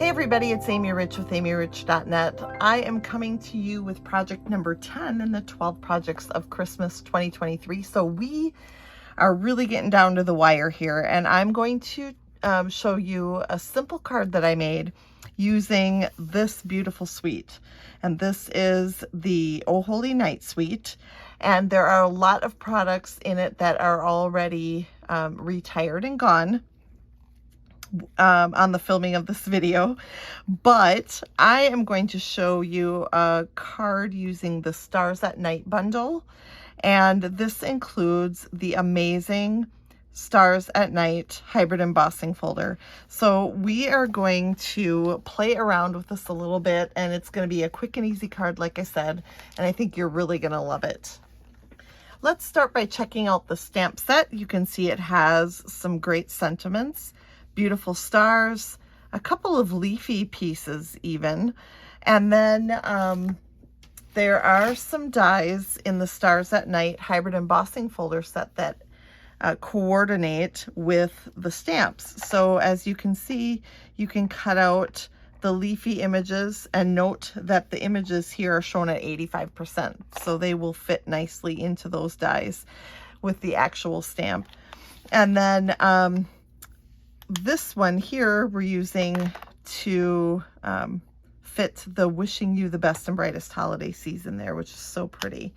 Hey everybody, it's Amy Rich with amyrich.net. I am coming to you with project number 10 in the 12 projects of Christmas 2023. So we are really getting down to the wire here, and I'm going to show you a simple card that I made using this beautiful suite. And this is the Oh Holy Night suite. And there are a lot of products in it that are already retired and gone on the filming of this video, but I am going to show you a card using the Stars at Night bundle, and this includes the amazing Stars at Night hybrid embossing folder. So we are going to play around with this a little bit, and it's going to be a quick and easy card, like I said, and I think you're really going to love it. Let's start by checking out the stamp set. You can see it has some great sentiments, beautiful stars, a couple of leafy pieces even, and then there are some dies in the Stars at Night hybrid embossing folder set that coordinate with the stamps. So as you can see, you can cut out the leafy images, and note that the images here are shown at 85%, so they will fit nicely into those dies with the actual stamp. And then this one here we're using to fit the wishing you the best and brightest holiday season there, which is so pretty.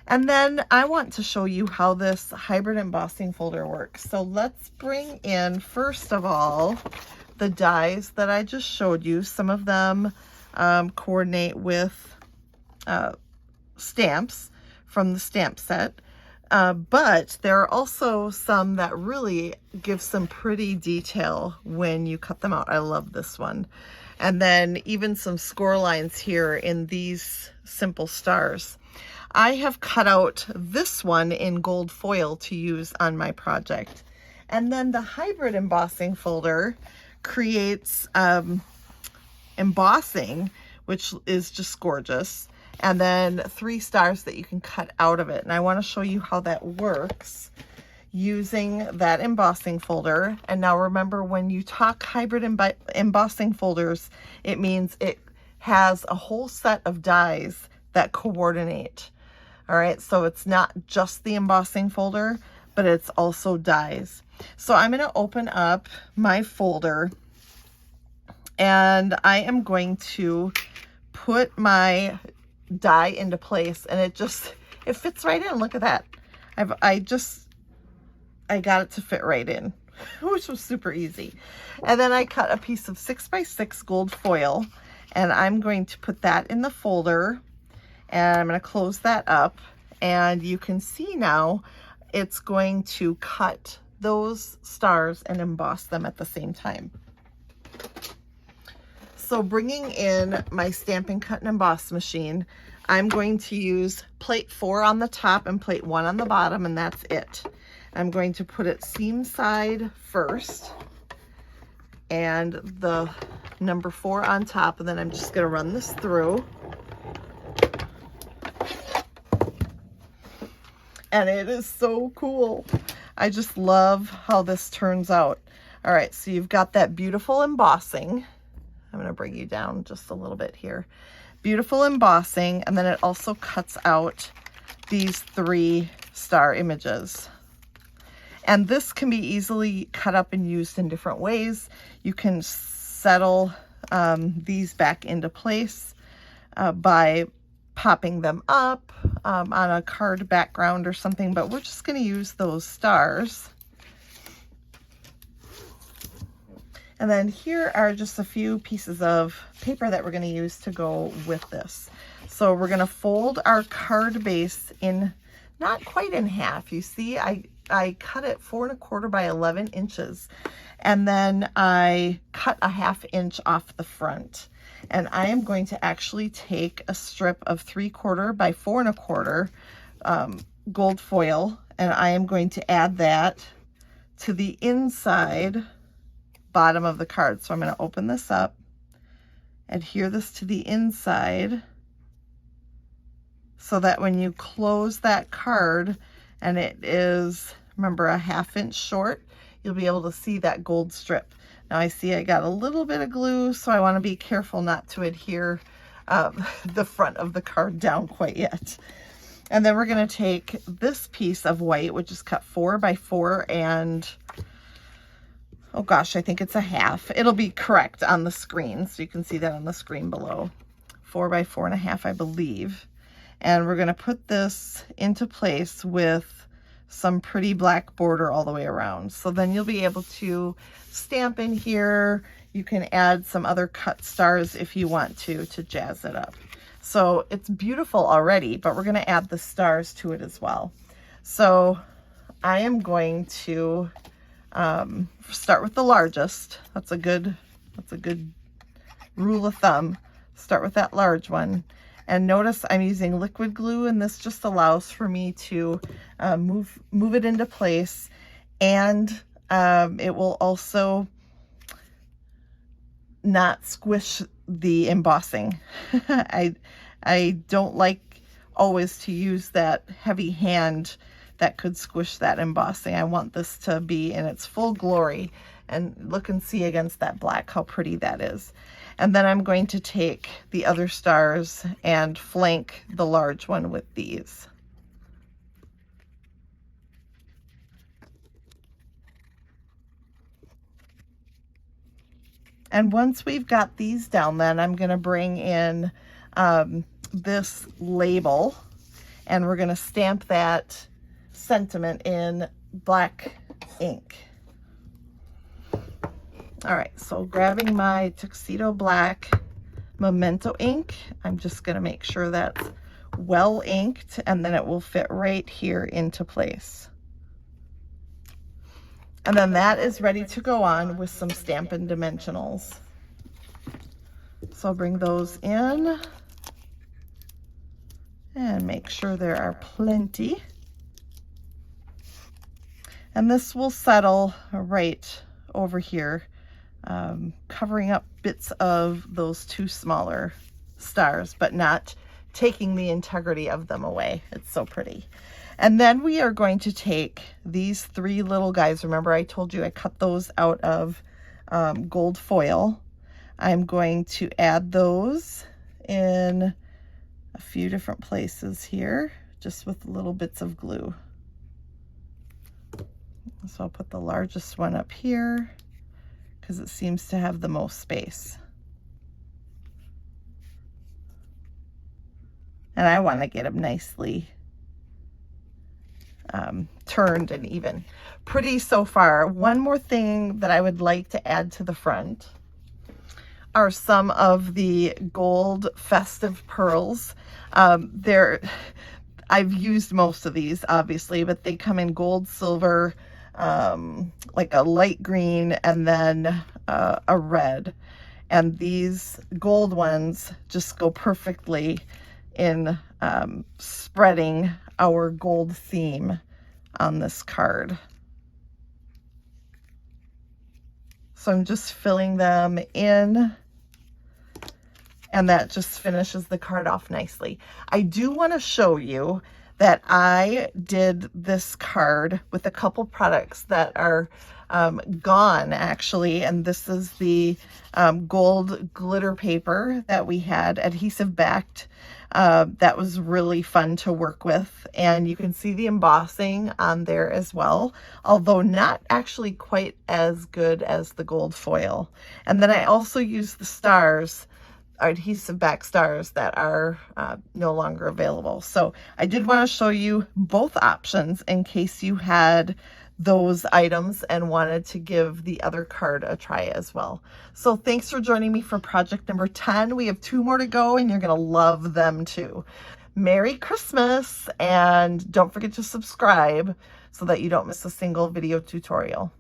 And then I want to show you how this hybrid embossing folder works. So let's bring in, first of all, the dies that I just showed you. Some of them coordinate with stamps from the stamp set. But there are also some that really give some pretty detail when you cut them out. I love this one. And then even some score lines here in these simple stars. I have cut out this one in gold foil to use on my project. And then the hybrid embossing folder creates embossing, which is just gorgeous. And then 3 stars that you can cut out of it. And I want to show you how that works using that embossing folder. And now remember, when you talk hybrid embossing folders, it means it has a whole set of dies that coordinate. All right, so it's not just the embossing folder, but it's also dies. So I'm going to open up my folder, and I am going to put my die into place, and it fits right in. Look at that. I got it to fit right in, which was super easy. And then I cut a piece of 6x6 gold foil, and I'm going to put that in the folder, and I'm going to close that up, and you can see now it's going to cut those stars and emboss them at the same time. So bringing in my Stampin' Cut and Emboss machine, I'm going to use plate 4 on the top and plate 1 on the bottom, and that's it. I'm going to put it seam side first and the number 4 on top, and then I'm just going to run this through. And it is so cool. I just love how this turns out. All right, so you've got that beautiful embossing. I'm going to bring you down just a little bit here. Beautiful embossing, and then it also cuts out these 3 star images. And this can be easily cut up and used in different ways. You can settle these back into place by popping them up on a card background or something, but we're just going to use those stars. And then here are just a few pieces of paper that we're going to use to go with this. So we're going to fold our card base in, not quite in half. You see, I cut it 4 1/4 by 11 inches. And then I cut a 1/2 inch off the front. And I am going to actually take a strip of 3/4 by 4 1/4 gold foil, and I am going to add that to the inside bottom of the card. So I'm going to open this up, adhere this to the inside, so that when you close that card, and it is, remember, a 1/2 inch short, you'll be able to see that gold strip. Now I see I got a little bit of glue, so I want to be careful not to adhere the front of the card down quite yet. And then we're going to take this piece of white, which is cut 4 by 4 and, oh gosh, I think it's a half. It'll be correct on the screen, so you can see that on the screen below. 4 by 4.5, I believe. And we're going to put this into place with some pretty black border all the way around. So then you'll be able to stamp in here. You can add some other cut stars if you want to jazz it up. So it's beautiful already, but we're going to add the stars to it as well. So I am going to start with the largest. That's a good rule of thumb. Start with that large one. And notice I'm using liquid glue, and this just allows for me to move it into place, and it will also not squish the embossing. I don't like always to use that heavy hand that could squish that embossing. I want this to be in its full glory, and look and see against that black how pretty that is. And then I'm going to take the other stars and flank the large one with these. And once we've got these down, then I'm going to bring in this label, and we're going to stamp that sentiment in black ink. All right, so grabbing my Tuxedo Black Memento ink, I'm just going to make sure that's well inked, and then it will fit right here into place. And then that is ready to go on with some Stampin' Dimensionals. So I'll bring those in and make sure there are plenty. And this will settle right over here, covering up bits of those 2 smaller stars, but not taking the integrity of them away. It's so pretty. And then we are going to take these 3 little guys. Remember I told you I cut those out of gold foil. I'm going to add those in a few different places here, just with little bits of glue. So I'll put the largest one up here because it seems to have the most space. And I want to get them nicely turned and even. Pretty so far. One more thing that I would like to add to the front are some of the gold festive pearls. I've used most of these obviously, but they come in gold, silver, like a light green, and then a red. And these gold ones just go perfectly in spreading our gold theme on this card. So I'm just filling them in, and that just finishes the card off nicely. I do want to show you that I did this card with a couple products that are gone actually, and this is the gold glitter paper that we had, adhesive backed. That was really fun to work with, and you can see the embossing on there as well, although not actually quite as good as the gold foil. And then I also used the stars, adhesive back stars that are no longer available. So I did want to show you both options in case you had those items and wanted to give the other card a try as well. So thanks for joining me for project number 10. We have 2 more to go, and you're going to love them too. Merry Christmas, and don't forget to subscribe so that you don't miss a single video tutorial.